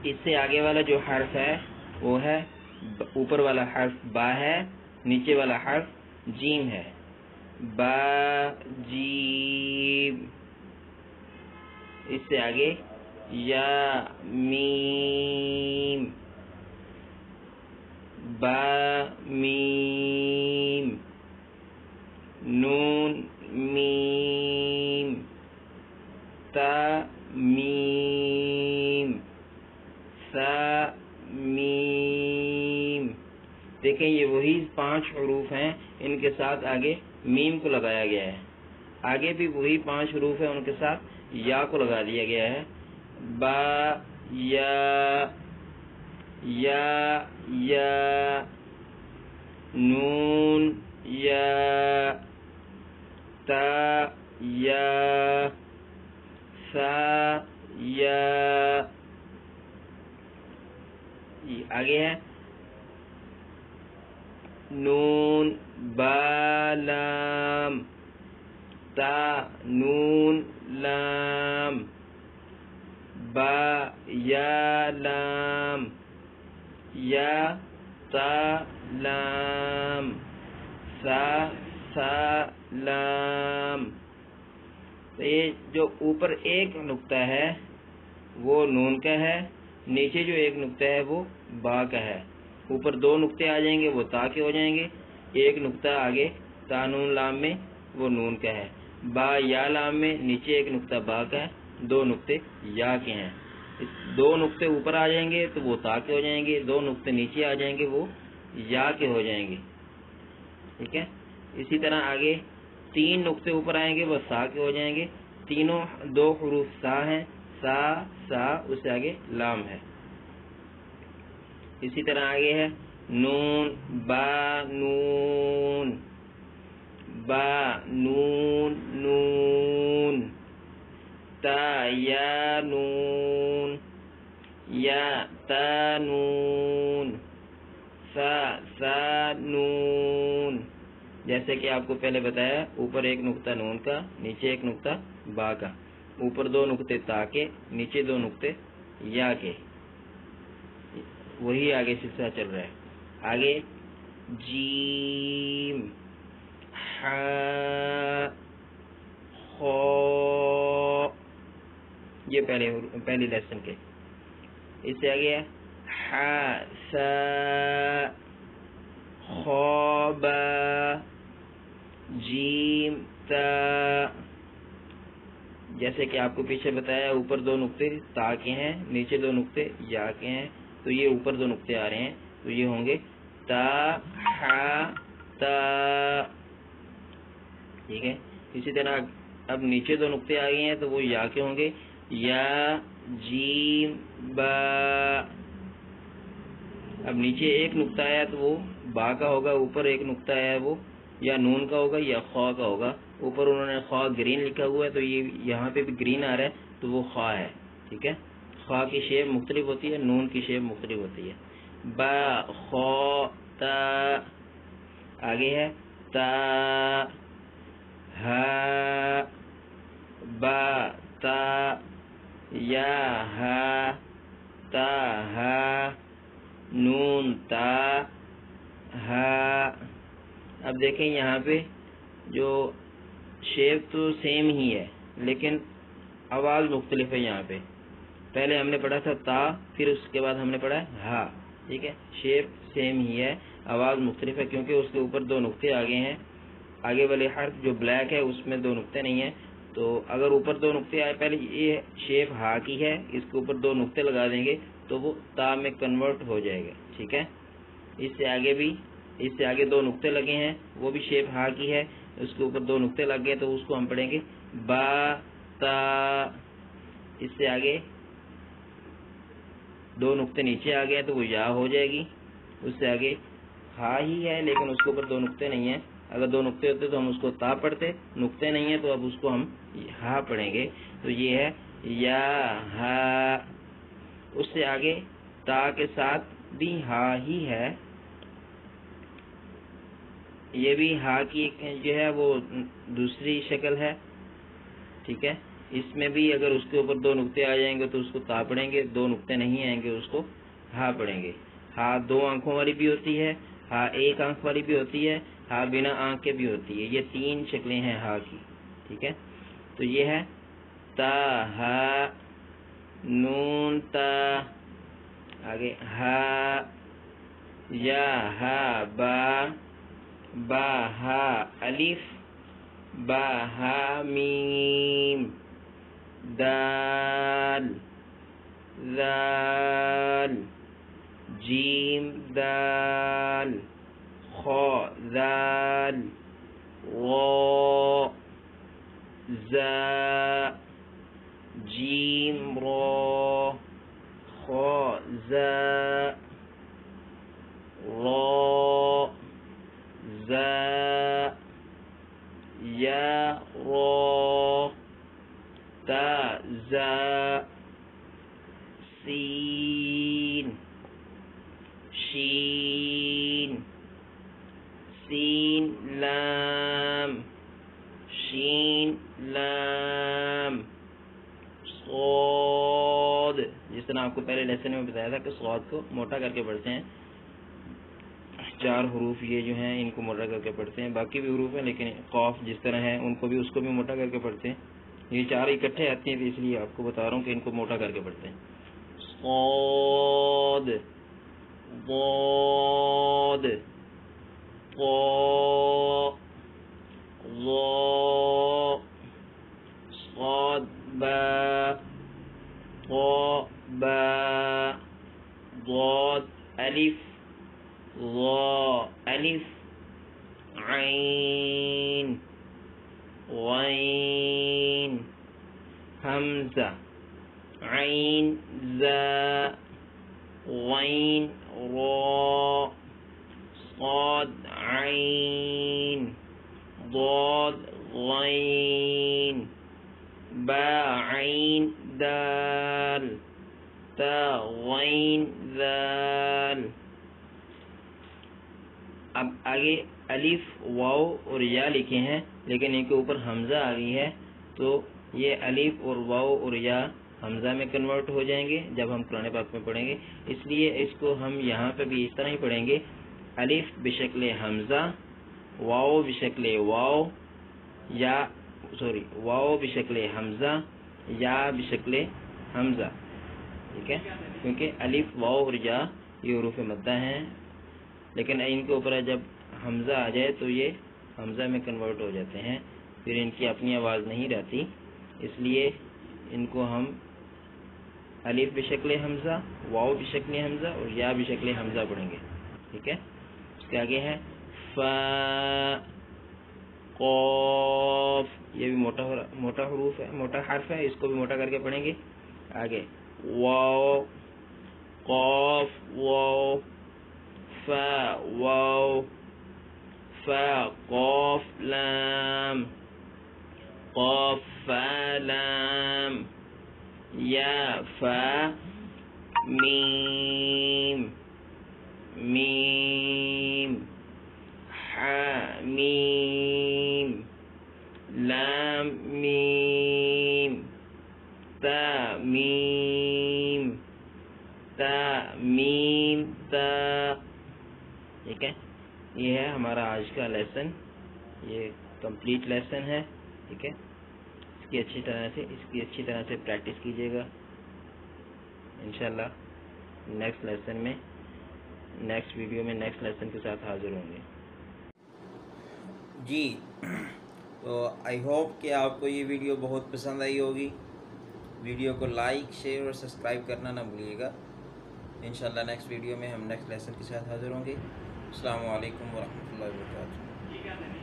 اس سے آگے والا جو حرف ہے وہ ہے اوپر والا حرف با ہے، نیچے والا حرف جیم ہے، با جیم۔ اس سے آگے یا میم، با میم، نون میم، تا میم، سا میم۔ دیکھیں یہ وہی 5 حروف ہیں، ان کے ساتھ آگے میم کو لگایا گیا ہے، آگے بھی وہی 5 حروف ہیں، ان کے ساتھ یا کو لگا دیا گیا ہے، با یا، یا، نون یا، تا یا، سا یا، آگے ہے نون با لام، تا نون لام، با یا لام، یا تا لام، سا لام۔ تو یہ جو اوپر ایک نقطہ ہے وہ نون کا ہے، نیچے جو ایک نقطہ ہے وہ با کا ہے۔ اوپر 2 نقطے آ جائیں گے وہ تا کے ہو جائیں گے، ایک نقطہ آگے تا نون لام میں وہ نون کا ہے، با یا لام میں نیچے ایک نقطہ با کا ہے، 2 نقطے یا کے ہیں۔ 2 نقطے اوپر آ جائیں گے تو وہ تا کے ہو جائیں گے، 2 نقطے نیچے آ جائیں گے وہ یا کے ہو جائیں گے، ٹھیک ہے۔ اسی طرح آگے 3 نقطے اوپر آئیں گے وہ سا کے ہو جائیں گے، تینوں 2 حروف سا ہیں، سا اس سے آگے لام ہے۔ اسی طرح آگے ہے نون با نون، با نون نون، تا یا نون، یا تا نون، سا نون۔ جیسے کہ آپ کو پہلے بتایا، اوپر ایک نقطہ نون کا، نیچے ایک نقطہ با کا، اوپر 2 نقطے تا کے، نیچے 2 نقطے یا کے، وہی آگے سلسلہ چل رہا ہے۔ آگے جیم، ہا، خو، یہ پہلی لیسن کے۔ اس سے آگے ہا سا، خو با، جیم تا۔ جیسے کہ آپ کو پیچھے بتایا، اوپر 2 نقطے تا کے ہیں، نیچے 2 نقطے یا کے ہیں، تو یہ اوپر 2 نقطے آ رہے ہیں تو یہ ہوں گے تا ہا تا، ٹھیک ہے۔ اسی طرح اب نیچے 2 نقطے آ گئے ہیں تو وہ یا کے ہوں گے، یا جیم با۔ اب نیچے ایک نقطہ آیا تو وہ با کا ہوگا، اوپر ایک نقطہ آیا وہ یا نون کا ہوگا یا خوا کا ہوگا۔ اوپر انہوں نے خوا گرین لکھا ہوا ہے تو یہ یہاں پہ بھی گرین آ رہا ہے تو وہ خوا ہے، ٹھیک ہے۔ خوا کی شیپ مختلف ہوتی ہے، نون کی شیپ مختلف ہوتی ہے۔ با خو تا، آگے ہے تا ہا، با تا، یا ہا، تا ہا، نون تا ہا۔ اب دیکھیں یہاں پہ جو شیپ تو سیم ہی ہے لیکن آواز مختلف ہے۔ یہاں پہ پہلے ہم نے پڑھا تھا تا، پھر اس کے بعد ہم نے پڑھا ہا، ٹھیک ہے۔ شیپ سیم ہی ہے، آواز مختلف ہے کیونکہ اس کے اوپر 2 نقطے آگے ہیں، آگے والے حرف جو بلیک ہے اس میں 2 نقطے نہیں ہیں، تو اگر اوپر 2 نقطے آئے، پہلے یہ شیپ ہا کی ہے، اس کے اوپر 2 نقطے لگا دیں گے تو وہ تا میں کنورٹ ہو جائے گا، ٹھیک ہے۔ اس سے آگے 2 نقطے لگے ہیں، وہ بھی شیپ ہا کی ہے، اس کے اوپر 2 نقطے لگ گئے تو اس کو ہم پڑھیں گے با تا۔ اس سے آگے 2 نقطے نیچے آ گئے تو وہ یا ہو جائے گی۔ اس سے آگے ہا ہی ہے لیکن اس کے اوپر 2 نقطے نہیں ہیں، اگر 2 نقطے ہوتے تو ہم اس کو تا پڑھتے، نقطے نہیں ہیں تو اب اس کو ہم ہا پڑھیں گے، تو یہ ہے یا ہا۔ اس سے آگے تا کے ساتھ بھی ہا ہی ہے، یہ بھی ہا کی جو ہے وہ دوسری شکل ہے، ٹھیک ہے۔ اس میں بھی اگر اس کے اوپر 2 نقطے آ جائیں گے تو اس کو تا پڑھیں گے، 2 نقطے نہیں آئیں گے اس کو ہا پڑھیں گے۔ ہا 2 آنکھوں والی بھی ہوتی ہے، ہا 1 آنکھ والی بھی ہوتی ہے، ہا بنا آنکھ کے بھی ہوتی ہے۔ یہ 3 شکلیں ہیں ہا کی، ٹھیک ہے۔ تو یہ ہے تا ہا نون تا، آگے ہا یا ہا با، با ہا الف، با ہا میم، دال ذال، جیم دال، خا ذال، را زا، جیم را، خا زا، را زا، یا را، تا زا، سین شین، سین لام، شین لام، صاد، جس طرح آپ کو پہلے لیسن میں بتایا تھا کہ صاد کو موٹا کر کے پڑھتے ہیں، 4 حروف یہ جو ہیں ان کو موٹا کر کے پڑھتے ہیں، باقی بھی حروف ہیں لیکن قاف جس طرح ہے ان کو بھی اس کو بھی موٹا کر کے پڑھتے ہیں، یہ 4 اکٹھے آتی ہیں تو اس لیے آپ کو بتا رہا ہوں کہ ان کو موٹا کر کے پڑھتے ہیں۔ صاد ضاد طا ظا، صاد با، طا با، ضاد الف، ظا الف، عین غین، حمزہ، عین زا، غین را، صاد عین، ضاد غین، با عین دال، تا غین ذال۔ اب آگے الف واو اور یا لکھے ہیں لیکن ان کے اوپر حمزہ آ گئی ہے، تو یہ الف اور واو اور یا حمزہ میں کنورٹ ہو جائیں گے جب ہم قرآن پاک میں پڑھیں گے، اس لیے اس کو ہم یہاں پہ بھی اس طرح ہی پڑھیں گے، الف بشکل حمزہ، واو بشکل واو، یا واو بشکل حمزہ، یا بشکل حمزہ، ٹھیک ہے، کیونکہ الف واو اور یا یہ حروف مدہ ہیں، لیکن ان کے اوپر جب حمزہ آ جائے تو یہ حمزہ میں کنورٹ ہو جاتے ہیں، پھر ان کی اپنی آواز نہیں رہتی، اس لیے ان کو ہم الف بشکل حمزہ، واو بشکل حمزہ اور یا بشکل حمزہ پڑھیں گے، ٹھیک ہے۔ اس کے آگے ہے فا قاف، یہ بھی موٹا حروف ہے، موٹا حرف ہے، اس کو بھی موٹا کر کے پڑھیں گے۔ آگے واو قاف واو، فا واو، فا قاف لام، قاف فا لام، یا فا میم، میم، حا میم، لام میم، تا میم، تا میم تا، ٹھیک ہے۔ یہ ہے ہمارا آج کا لیسن، یہ کمپلیٹ لیسن ہے، ٹھیک ہے۔ اس کی اچھی طرح سے پریکٹس کیجیے گا، انشاءاللہ نیکسٹ لیسن میں، نیکسٹ ویڈیو میں نیکسٹ لیسن کے ساتھ حاضر ہوں گے جی۔ تو آئی ہوپ کہ آپ کو یہ ویڈیو بہت پسند آئی ہوگی، ویڈیو کو لائک شیئر اور سبسکرائب کرنا نہ بھولیے گا۔ انشاءاللہ نیکسٹ ویڈیو میں ہم نیکسٹ لیسن کے ساتھ حاضر ہوں گے۔ السلام علیکم ورحمۃ اللہ وبرکاتہ۔